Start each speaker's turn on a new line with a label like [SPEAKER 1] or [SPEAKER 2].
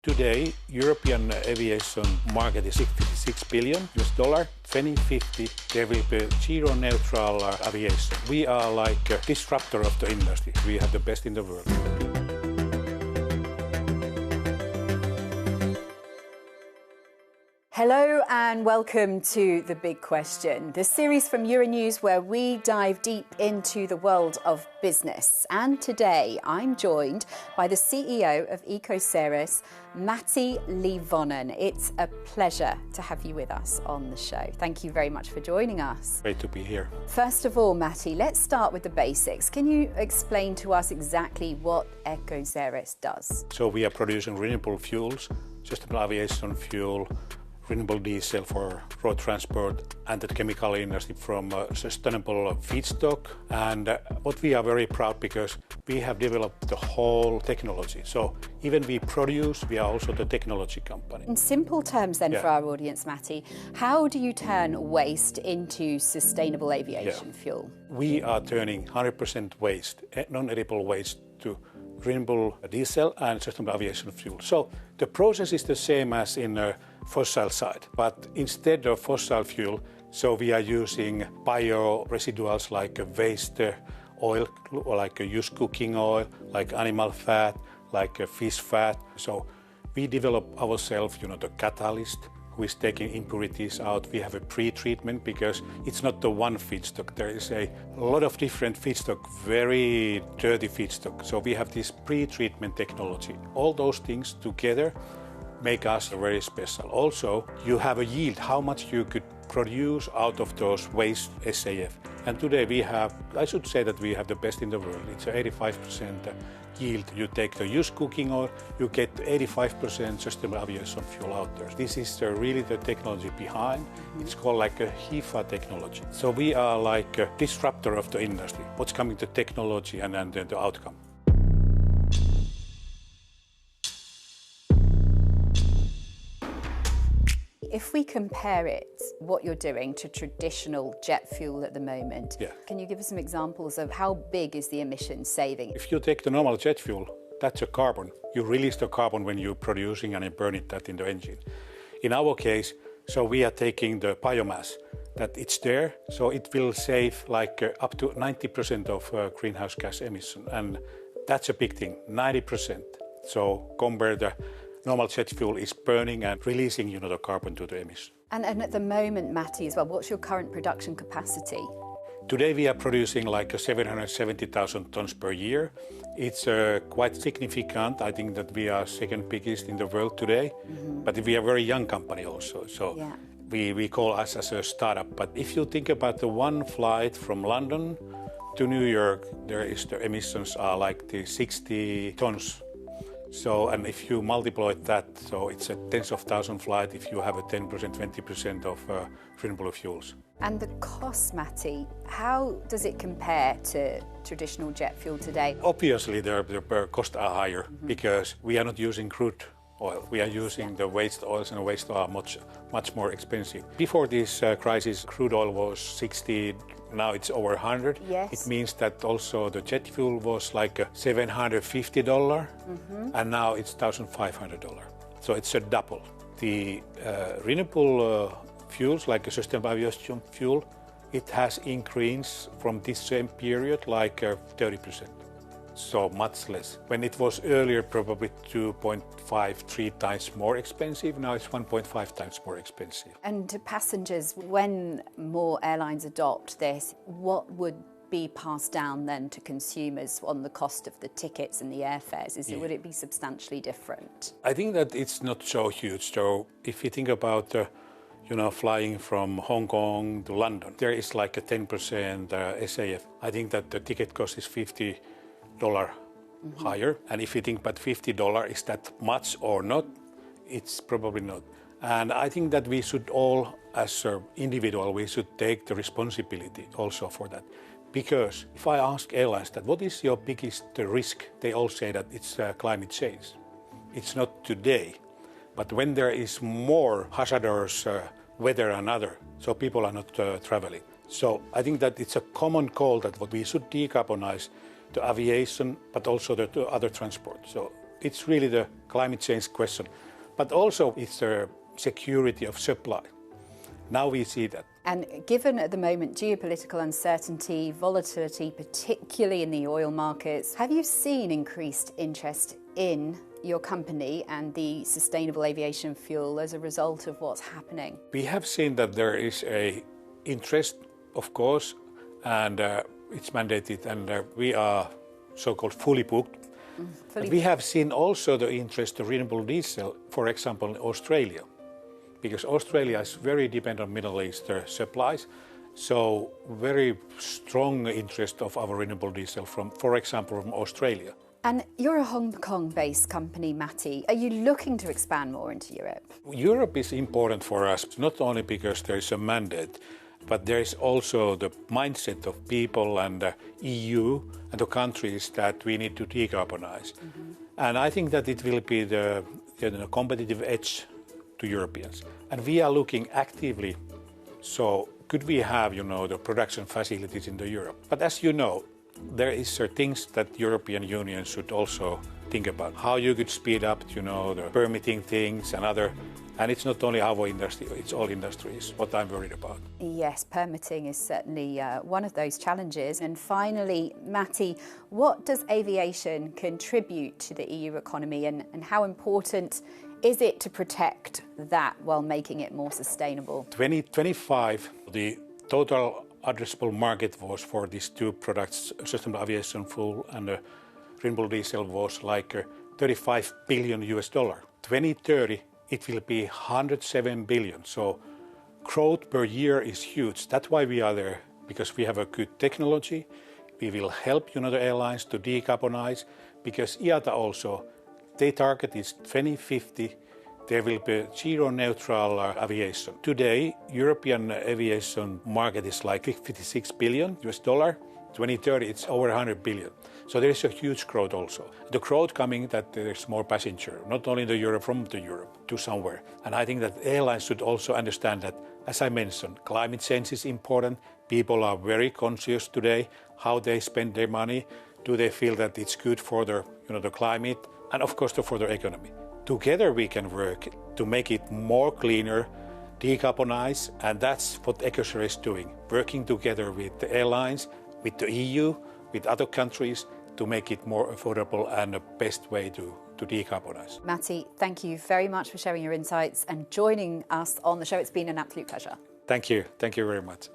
[SPEAKER 1] Today, European aviation market is $66 billion. 2050, there will be zero neutral aviation. We are like a disruptor of the industry. We have the best in the world.
[SPEAKER 2] Hello and welcome to The Big Question, the series from Euronews where we dive deep into the world of business. And today I'm joined by the CEO of crescer, Matti Livonen. It's a pleasure to have you with us on the show. Thank you very much for joining us.
[SPEAKER 1] Great to be here.
[SPEAKER 2] First of all, Matti, let's start with the basics. Can you explain to us exactly what crescer does?
[SPEAKER 1] So we are producing renewable fuels, sustainable aviation fuel, renewable diesel for road transport, and the chemical industry from sustainable feedstock. And what we are very proud because we have developed the whole technology. So even we produce, we are also the technology company.
[SPEAKER 2] In simple terms then for our audience, Matti, how do you turn waste into sustainable aviation fuel?
[SPEAKER 1] We are turning 100% waste, non-edible waste, to renewable diesel and sustainable aviation fuel. So the process is the same as in a fossil side, but instead of fossil fuel, so we are using bio residuals like waste oil, like used cooking oil, like animal fat, like fish fat. So we develop ourselves, the catalyst who is taking impurities out. We have a pre-treatment because it's not the one feedstock. There is a lot of different feedstock, very dirty feedstock. So we have this pre-treatment technology. All those things together make us very special. Also, you have a yield, how much you could produce out of those waste SAF. And today we have, I should say that we have the best in the world. It's 85% yield. You take the used cooking oil, you get 85% sustainable aviation fuel out there. This is really the technology behind. It's called like a HEFA technology. So we are like a disruptor of the industry. What's coming to technology and then the outcome.
[SPEAKER 2] If we compare it, what you're doing, to traditional jet fuel at the moment, can you give us some examples of how big is the emission saving?
[SPEAKER 1] If you take the normal jet fuel, that's a carbon. You release the carbon when you're producing and you burn it that in the engine. In our case, so we are taking the biomass, that it's there, so it will save like up to 90% of greenhouse gas emission. And that's a big thing, 90%. So compare the normal jet fuel is burning and releasing, the carbon to the emission.
[SPEAKER 2] And at the moment, Matti, as well, what's your current production capacity?
[SPEAKER 1] Today we are producing like 770,000 tons per year. It's quite significant. I think that we are second biggest in the world today, but we are a very young company also. So we call us as a startup. But if you think about the one flight from London to New York, the emissions are like the 60 tons. So, and if you multiply that, so it's a tens of thousands flight if you have a 10%, 20% of renewable fuels.
[SPEAKER 2] And the cost, Matti, how does it compare to traditional jet fuel today?
[SPEAKER 1] Obviously, the costs are higher because we are not using crude oil. We are using the waste oils, and waste oil are much more expensive. Before this crisis, crude oil was 60. Now it's over 100.
[SPEAKER 2] Yes.
[SPEAKER 1] It means that also the jet fuel was like $750, and now it's $1,500. So it's a double. The renewable fuels, like a sustainable aviation fuel, it has increased from this same period like 30%. So much less. When it was earlier probably 2.5, 3 times more expensive, now it's 1.5 times more expensive.
[SPEAKER 2] And to passengers, when more airlines adopt this, what would be passed down then to consumers on the cost of the tickets and the airfares? Would it be substantially different?
[SPEAKER 1] I think that it's not so huge. So if you think about flying from Hong Kong to London, there is like a 10% SAF. I think that the ticket cost is $50 higher. And if you think about $50, is that much or not? It's probably not. And I think that we should all, as an individual, we should take the responsibility also for that. Because if I ask airlines that what is your biggest risk, they all say that it's climate change. It's not today, but when there is more hazardous weather and other, so people are not traveling. So I think that it's a common call that what we should decarbonize the aviation, but also the other transport. So it's really the climate change question. But also it's the security of supply. Now we see that.
[SPEAKER 2] And given at the moment geopolitical uncertainty, volatility, particularly in the oil markets, have you seen increased interest in your company and the sustainable aviation fuel as a result of what's happening?
[SPEAKER 1] We have seen that there is a interest, of course, and it's mandated, and we are so-called fully booked. We have seen also the interest in renewable diesel, for example, in Australia, because Australia is very dependent on Middle Eastern supplies. So very strong interest of our renewable diesel from, for example, from Australia.
[SPEAKER 2] And you're a Hong Kong-based company, Matti. Are you looking to expand more into Europe?
[SPEAKER 1] Europe is important for us, not only because there is a mandate, but there is also the mindset of people and the EU and the countries that we need to decarbonize. And I think that it will be the competitive edge to Europeans. And we are looking actively, so could we have, the production facilities in the Europe? But as you know, there is things that European Union should also think about. How you could speed up, the permitting things and other. And it's not only our industry, it's all industries, what I'm worried about.
[SPEAKER 2] Yes, permitting is certainly one of those challenges. And finally, Matti, what does aviation contribute to the EU economy and how important is it to protect that while making it more sustainable?
[SPEAKER 1] 2025, the total addressable market was for these two products, sustainable aviation fuel and renewable diesel, was like $35 billion. 2030, it will be 107 billion. So growth per year is huge. That's why we are there, because we have a good technology. We will help the airlines to decarbonize, because IATA also, their target is 2050. There will be zero neutral aviation. Today, European aviation market is like $56 billion. 2030, it's over 100 billion. So there is a huge growth also. The growth coming that there's more passenger, not only in Europe, from Europe to somewhere. And I think that airlines should also understand that, as I mentioned, climate change is important. People are very conscious today how they spend their money. Do they feel that it's good for the climate and of course for the economy? Together we can work to make it more cleaner, decarbonize, and that's what EcoShare is doing, working together with the airlines, with the EU, with other countries to make it more affordable and the best way to decarbonize.
[SPEAKER 2] Matti, thank you very much for sharing your insights and joining us on the show. It's been an absolute pleasure.
[SPEAKER 1] Thank you. Thank you very much.